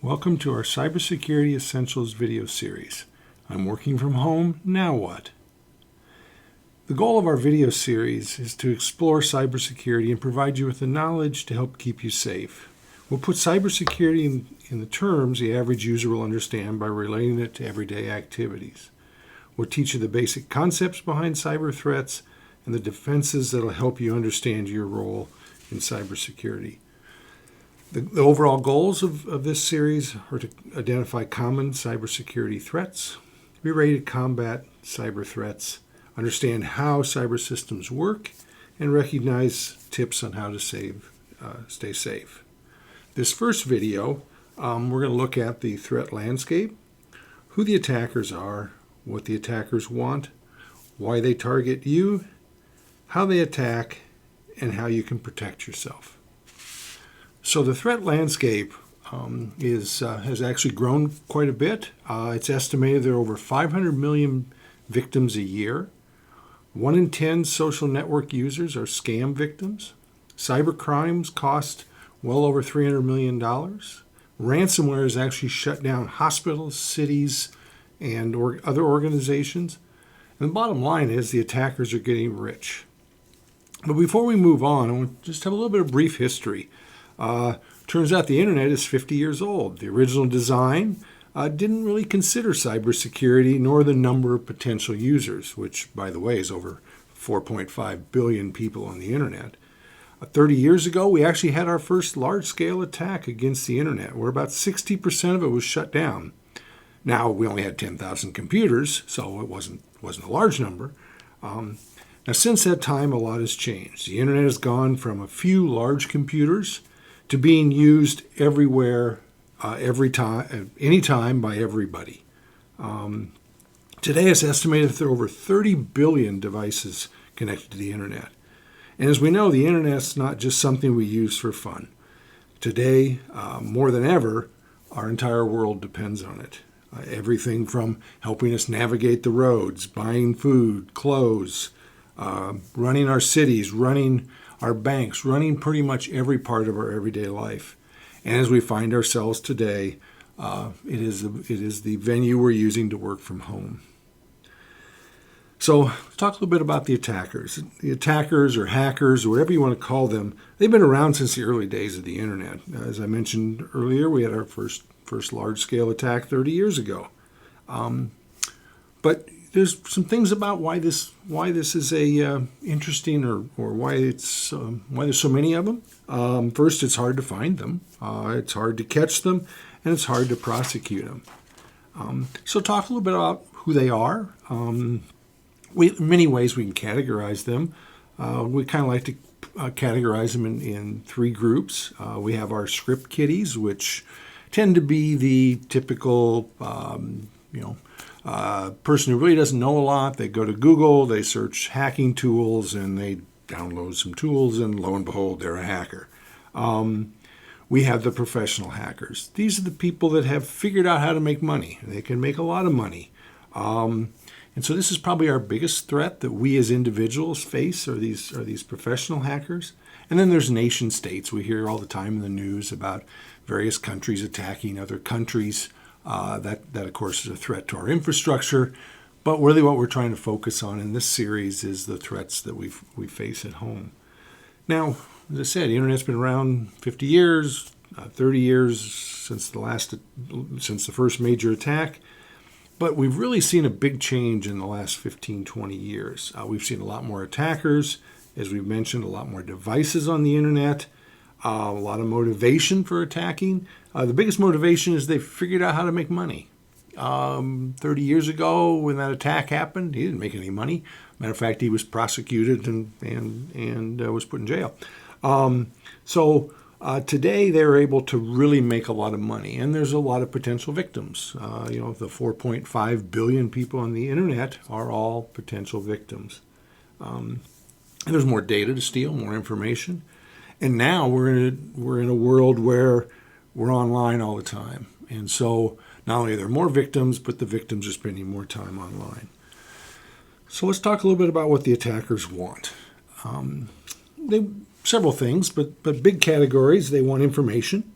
Welcome to our Cybersecurity Essentials video series. I'm working from home, now what? The goal of our video series is to explore cybersecurity and provide you with the knowledge to help keep you safe. We'll put cybersecurity in the terms the average user will understand by relating it to everyday activities. We'll teach you the basic concepts behind cyber threats and the defenses that will help you understand your role in cybersecurity. The overall goals of this series are to identify common cybersecurity threats, be ready to combat cyber threats, understand how cyber systems work, and recognize tips on how to stay safe. This first video, we're going to look at the threat landscape, who the attackers are, what the attackers want, why they target you, how they attack, and how you can protect yourself. So the threat landscape has actually grown quite a bit. It's estimated there are over 500 million victims a year. 1 in 10 social network users are scam victims. Cyber crimes cost well over $300 million. Ransomware has actually shut down hospitals, cities, and other organizations. And the bottom line is the attackers are getting rich. But before we move on, I want to just have a little bit of brief history. Turns out the internet is 50 years old. The original design didn't really consider cybersecurity nor the number of potential users, which, by the way, is over 4.5 billion people on the internet. 30 years ago, we actually had our first large-scale attack against the internet, where about 60% of it was shut down. Now, we only had 10,000 computers, so it wasn't a large number. Now, since that time, a lot has changed. The internet has gone from a few large computers to being used everywhere, every time, anytime by everybody. Today, it's estimated that there are over 30 billion devices connected to the internet. And as we know, the internet's not just something we use for fun. Today, more than ever, our entire world depends on it. Everything from helping us navigate the roads, buying food, clothes, running our cities, running our banks, running pretty much every part of our everyday life. And as we find ourselves today, it is the venue we're using to work from home. So let's talk a little bit about the attackers. The attackers or hackers, or whatever you want to call them, they've been around since the early days of the internet. As I mentioned earlier, we had our first large-scale attack 30 years ago. But there's some things about why this is interesting, or why there's so many of them. First, it's hard to find them. It's hard to catch them, and it's hard to prosecute them. So talk a little bit about who they are. In many ways, we can categorize them. We kind of like to categorize them in three groups. We have our script kiddies, which tend to be the typical, person who really doesn't know a lot. They go to Google, they search hacking tools, and they download some tools, and lo and behold, they're a hacker. We have the professional hackers. These are the people that have figured out how to make money. They can make a lot of money. And so this is probably our biggest threat that we as individuals face, are these professional hackers. And then there's nation states. We hear all the time in the news about various countries attacking other countries. That of course, is a threat to our infrastructure. But really what we're trying to focus on in this series is the threats that we face at home. Now, as I said, the internet's been around 50 years, 30 years since the first major attack. But we've really seen a big change in the last 15, 20 years. We've seen a lot more attackers, as we've mentioned, a lot more devices on the internet, a lot of motivation for attacking. The biggest motivation is they've figured out how to make money. 30 years ago, when that attack happened, he didn't make any money. Matter of fact, he was prosecuted and was put in jail. Today, they're able to really make a lot of money, and there's a lot of potential victims. The 4.5 billion people on the internet are all potential victims. And there's more data to steal, more information. And now we're in a world where we're online all the time. And so not only are there more victims, but the victims are spending more time online. So let's talk a little bit about what the attackers want. Several things, but big categories. They want information.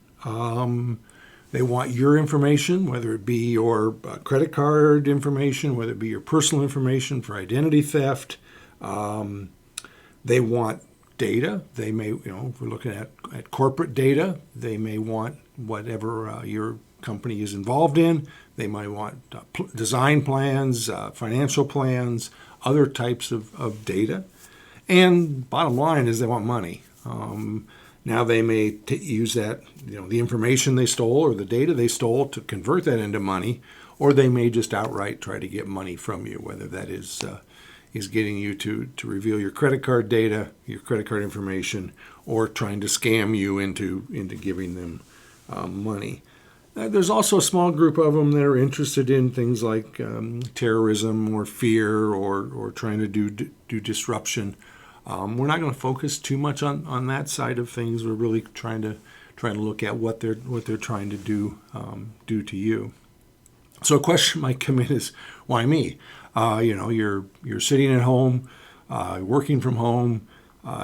They want your information, whether it be your credit card information, whether it be your personal information for identity theft. They want data. They may, if we're looking at corporate data, they may want whatever your company is involved in. They might want design plans, financial plans, other types of data. And bottom line is they want money. Now they may use that, the information they stole or the data they stole to convert that into money, or they may just outright try to get money from you, whether that is getting you to reveal your credit card data, your credit card information, or trying to scam you into giving them money. There's also a small group of them that are interested in things like terrorism or fear or trying to do disruption. We're not going to focus too much on that side of things. We're really trying to look at what they're trying to do to you. So a question might come in is, why me? You're sitting at home, working from home.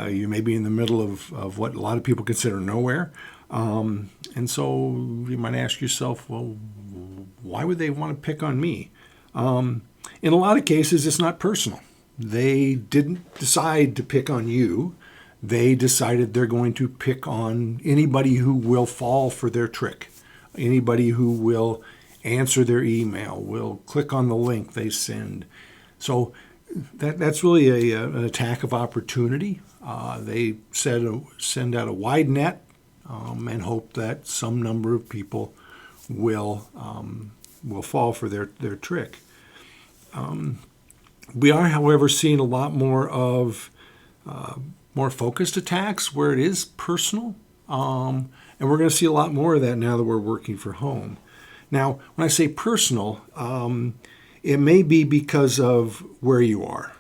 You may be in the middle of what a lot of people consider nowhere. And so you might ask yourself, well, why would they want to pick on me? In a lot of cases, it's not personal. They didn't decide to pick on you. They decided they're going to pick on anybody who will fall for their trick, anybody who will answer their email, will click on the link they send. So that's really an attack of opportunity. They send out a wide net and hope that some number of people will fall for their trick. We are, however, seeing a lot more of more focused attacks where it is personal, and we're going to see a lot more of that now that we're working from home. Now, when I say personal, it may be because of where you are,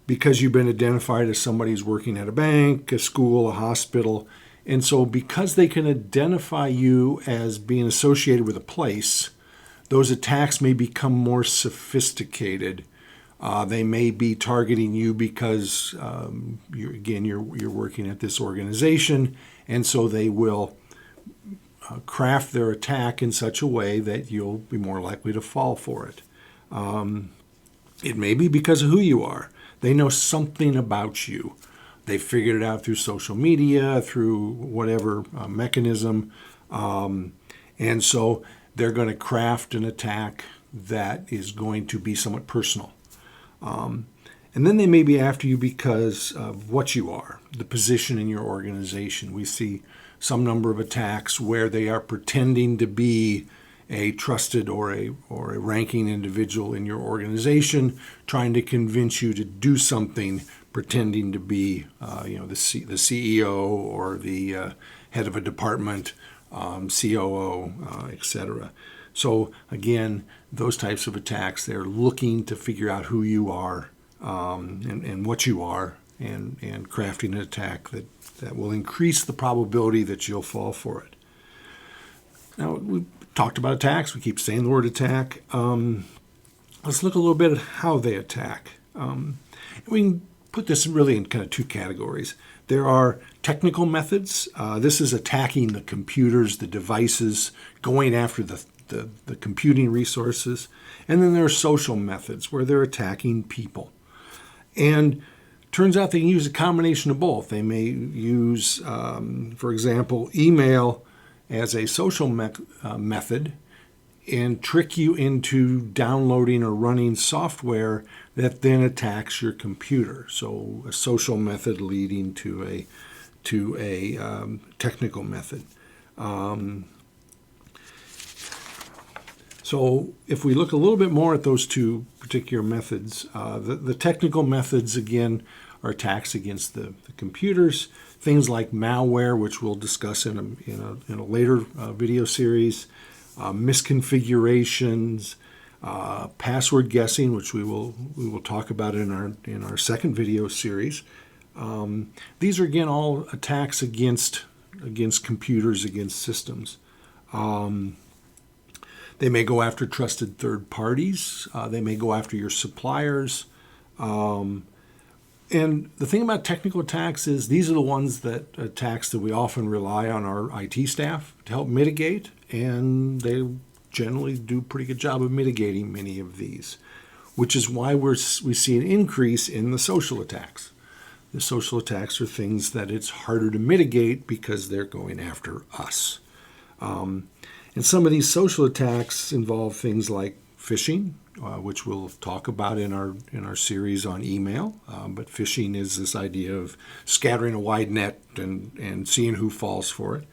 because you've been identified as somebody who's working at a bank, a school, a hospital. And so because they can identify you as being associated with a place, those attacks may become more sophisticated. They may be targeting you because, you're working at this organization, and so they will craft their attack in such a way that you'll be more likely to fall for it. It may be because of who you are. They know something about you. They figured it out through social media, through whatever mechanism, and so they're going to craft an attack that is going to be somewhat personal. And then they may be after you because of what you are, the position in your organization. We see some number of attacks where they are pretending to be a trusted or a ranking individual in your organization, trying to convince you to do something, pretending to be the CEO or the head of a department, COO, etc. So again, those types of attacks, they're looking to figure out who you are and what you are, and crafting an attack that will increase the probability that you'll fall for it. Now, we talked about attacks. We keep saying the word attack. Let's look a little bit at how they attack. We can put this really in kind of two categories. There are technical methods. This is attacking the computers, the devices, going after the computing resources. And then there are social methods where they're attacking people. And turns out they can use a combination of both. They may use, for example, email as a social method and trick you into downloading or running software that then attacks your computer. So a social method leading to a technical method. So if we look a little bit more at those two particular methods, the technical methods, again, are attacks against the computers, things like malware, which we'll discuss in a later video series, misconfigurations, password guessing, which we will talk about in our second video series. These are, again, all attacks against computers, against systems. They may go after trusted third parties. They may go after your suppliers. And the thing about technical attacks is these are the ones attacks that we often rely on our IT staff to help mitigate, and they generally do a pretty good job of mitigating many of these, which is why we see an increase in the social attacks. The social attacks are things that it's harder to mitigate because they're going after us. And some of these social attacks involve things like phishing, which we'll talk about in our series on email. But phishing is this idea of scattering a wide net and seeing who falls for it.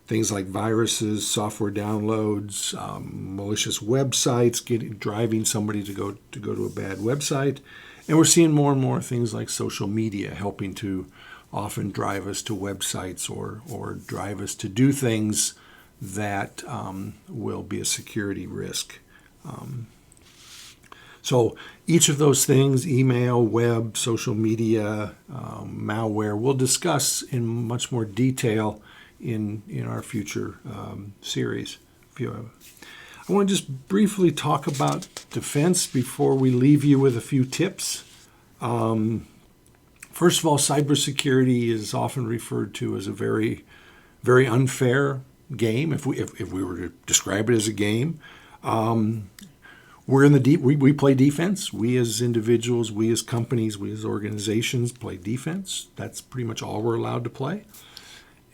Things like viruses, software downloads, malicious websites, driving somebody to go to a bad website. And we're seeing more and more things like social media helping to often drive us to websites or drive us to do things that will be a security risk. So each of those things, email, web, social media, malware, we'll discuss in much more detail in our future series. I want to just briefly talk about defense before we leave you with a few tips. First of all, cybersecurity is often referred to as a very, very unfair game. If we were to describe it as a game, we're in the we play defense. We as individuals, we as companies, we as organizations play defense. That's pretty much all we're allowed to play.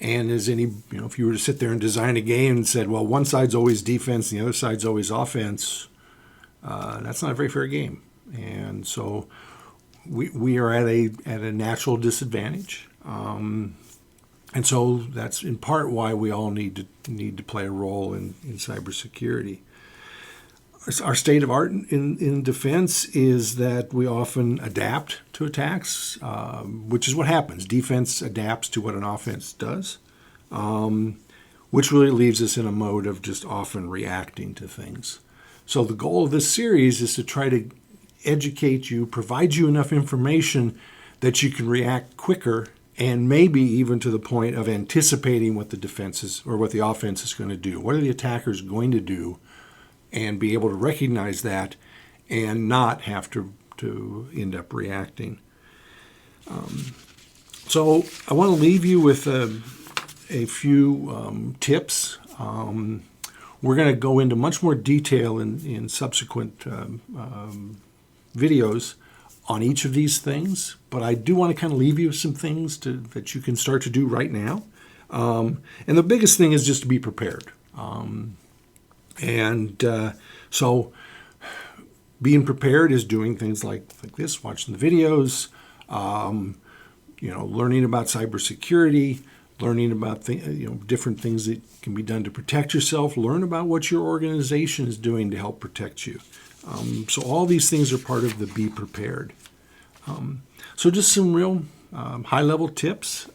And if you were to sit there and design a game and said, well, one side's always defense and the other side's always offense, that's not a very fair game. And so we are at a natural disadvantage. And so that's in part why we all need to play a role in cybersecurity. Our state of art in defense is that we often adapt to attacks, which is what happens. Defense adapts to what an offense does, which really leaves us in a mode of just often reacting to things. So the goal of this series is to try to educate you, provide you enough information that you can react quicker and maybe even to the point of anticipating what the defense is or what the offense is going to do. What are the attackers going to do? And be able to recognize that and not have to end up reacting. So I want to leave you with a few tips. We're going to go into much more detail in subsequent videos on each of these things, but I do want to kind of leave you with some things that you can start to do right now. And the biggest thing is just to be prepared. So being prepared is doing things like this, watching the videos, learning about cybersecurity, learning about different things that can be done to protect yourself, learn about what your organization is doing to help protect you. So all these things are part of the be prepared. So just some real high-level tips.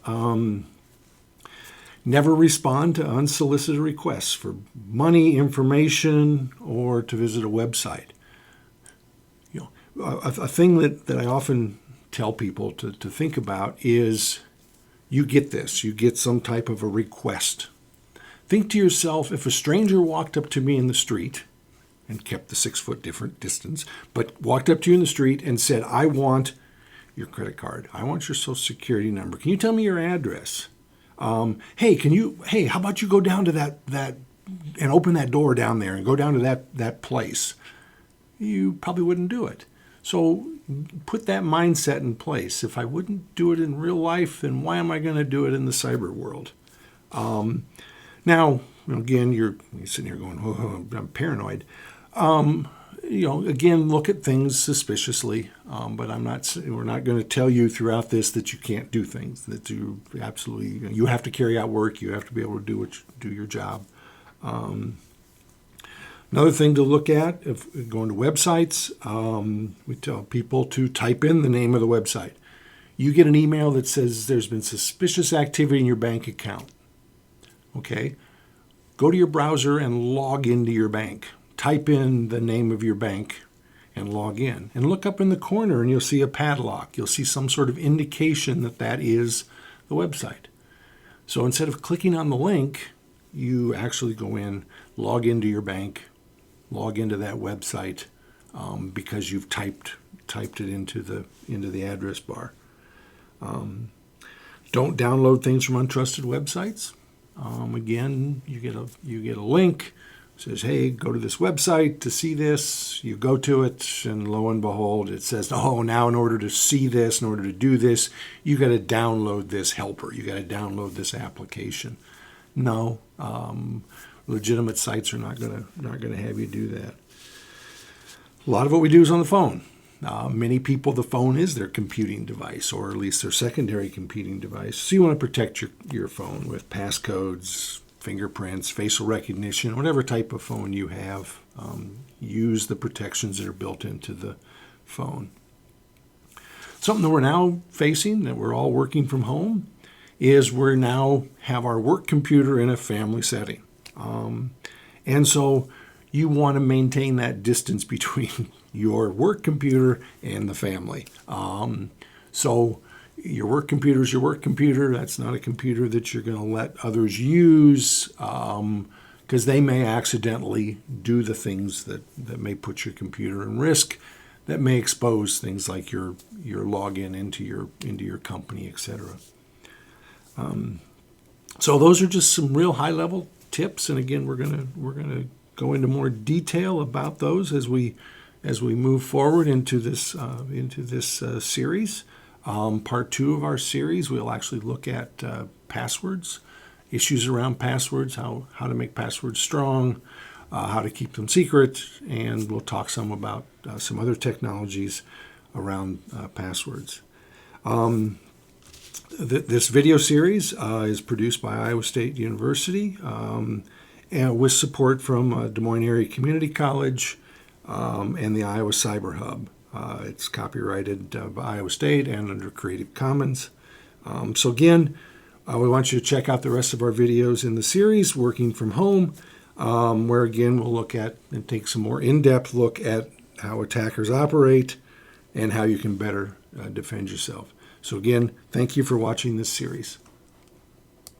Never respond to unsolicited requests for money, information, or to visit a website. A thing that I often tell people to think about is you get this. You get some type of a request. Think to yourself, if a stranger walked up to me in the street and kept the 6-foot different distance, but walked up to you in the street and said, I want your credit card. I want your social security number. Can you tell me your address? Hey, how about you go down to that and open that door down there and go down to that place? You probably wouldn't do it. So put that mindset in place. If I wouldn't do it in real life, then why am I going to do it in the cyber world? Now, again, you're sitting here going, oh, I'm paranoid. Again, look at things suspiciously, but we're not going to tell you throughout this that you can't do things, that you absolutely, you have to carry out work, you have to be able to do your job. Another thing to look at, if going to websites, we tell people to type in the name of the website. You get an email that says there's been suspicious activity in your bank account. Okay, go to your browser and log into your bank. Type in the name of your bank and log in. And look up in the corner and you'll see a padlock. You'll see some sort of indication that is the website. So instead of clicking on the link, you actually go in, log into your bank, log into that website, because you've typed it into the address bar. Don't download things from untrusted websites. Again, you get a link. It says, hey, go to this website to see this. You go to it, and lo and behold, it says, oh, now in order to see this, in order to do this, you got to download this helper. You got to download this application. No, legitimate sites are not gonna have you do that. A lot of what we do is on the phone. Many people, the phone is their computing device, or at least their secondary computing device. So you want to protect your phone with passcodes, fingerprints, facial recognition, whatever type of phone you have. Use the protections that are built into the phone. Something that we're now facing, that we're all working from home, is we now have our work computer in a family setting. And so you want to maintain that distance between your work computer and the family. So your work computer is your work computer. That's not a computer that you're going to let others use, because they may accidentally do the things that may put your computer in risk, that may expose things like your login into your company, etc. So those are just some real high-level tips, and again, we're gonna go into more detail about those as we move forward into this series. Part 2 of our series, we'll actually look at passwords, issues around passwords, how to make passwords strong, how to keep them secret, and we'll talk some about some other technologies around passwords. This video series is produced by Iowa State University, and with support from Des Moines Area Community College and the Iowa Cyber Hub. It's copyrighted by Iowa State and under Creative Commons. So again, we want you to check out the rest of our videos in the series, Working from Home, where again we'll look at and take some more in-depth look at how attackers operate and how you can better defend yourself. So again, thank you for watching this series.